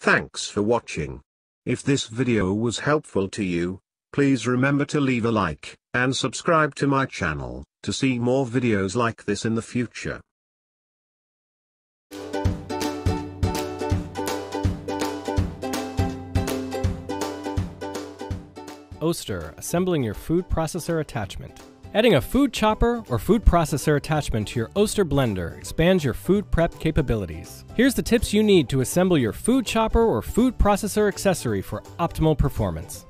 Thanks for watching. If this video was helpful to you, please remember to leave a like, and subscribe to my channel, to see more videos like this in the future. Oster, assembling your food processor attachment. Adding a food chopper or food processor attachment to your Oster blender expands your food prep capabilities. Here's the tips you need to assemble your food chopper or food processor accessory for optimal performance.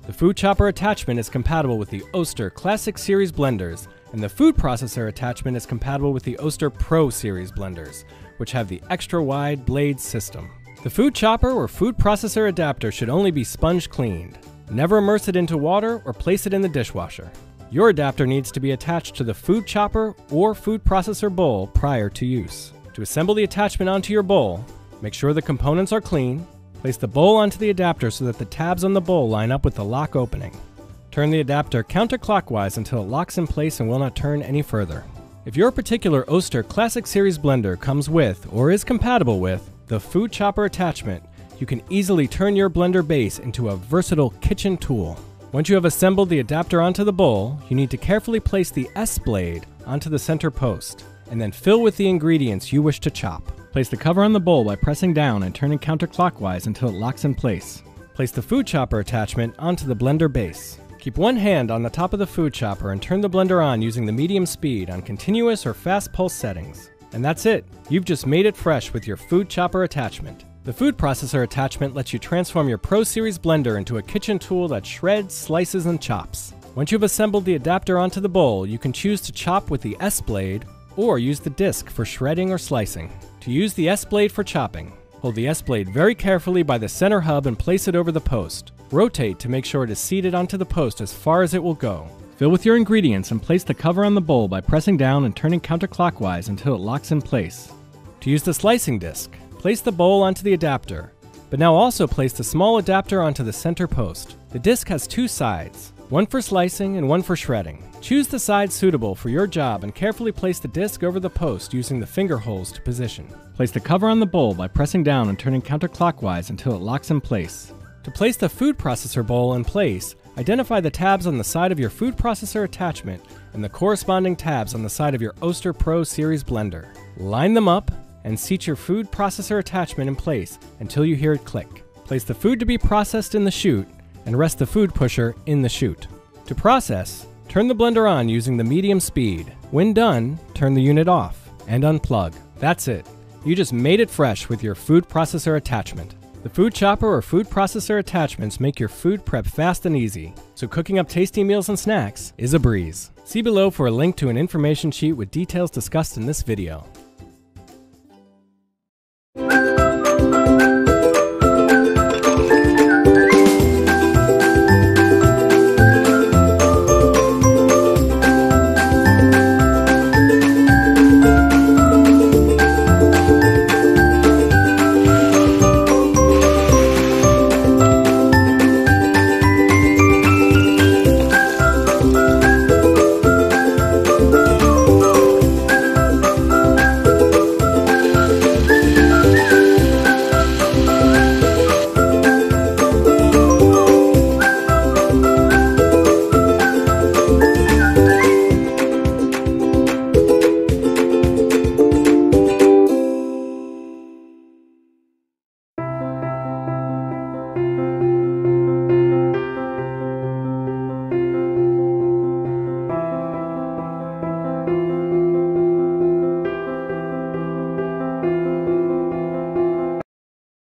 The food chopper attachment is compatible with the Oster Classic Series blenders, and the food processor attachment is compatible with the Oster Pro Series blenders, which have the extra wide blade system. The food chopper or food processor adapter should only be sponge cleaned. Never immerse it into water or place it in the dishwasher. Your adapter needs to be attached to the food chopper or food processor bowl prior to use. To assemble the attachment onto your bowl, make sure the components are clean. Place the bowl onto the adapter so that the tabs on the bowl line up with the lock opening. Turn the adapter counterclockwise until it locks in place and will not turn any further. If your particular Oster Classic Series blender comes with or is compatible with the food chopper attachment, you can easily turn your blender base into a versatile kitchen tool. Once you have assembled the adapter onto the bowl, you need to carefully place the S blade onto the center post, and then fill with the ingredients you wish to chop. Place the cover on the bowl by pressing down and turning counterclockwise until it locks in place. Place the food chopper attachment onto the blender base. Keep one hand on the top of the food chopper and turn the blender on using the medium speed on continuous or fast pulse settings. And that's it! You've just made it fresh with your food chopper attachment. The food processor attachment lets you transform your Pro Series blender into a kitchen tool that shreds, slices, and chops. Once you've assembled the adapter onto the bowl, you can choose to chop with the S blade or use the disc for shredding or slicing. To use the S blade for chopping, hold the S blade very carefully by the center hub and place it over the post. Rotate to make sure it is seated onto the post as far as it will go. Fill with your ingredients and place the cover on the bowl by pressing down and turning counterclockwise until it locks in place. To use the slicing disc, place the bowl onto the adapter, but now also place the small adapter onto the center post. The disc has two sides, one for slicing and one for shredding. Choose the side suitable for your job and carefully place the disc over the post using the finger holes to position. Place the cover on the bowl by pressing down and turning counterclockwise until it locks in place. To place the food processor bowl in place, identify the tabs on the side of your food processor attachment and the corresponding tabs on the side of your Oster Pro Series blender. Line them up and seat your food processor attachment in place until you hear it click. Place the food to be processed in the chute and rest the food pusher in the chute. To process, turn the blender on using the medium speed. When done, turn the unit off and unplug. That's it. You just made it fresh with your food processor attachment. The food chopper or food processor attachments make your food prep fast and easy, so cooking up tasty meals and snacks is a breeze. See below for a link to an information sheet with details discussed in this video.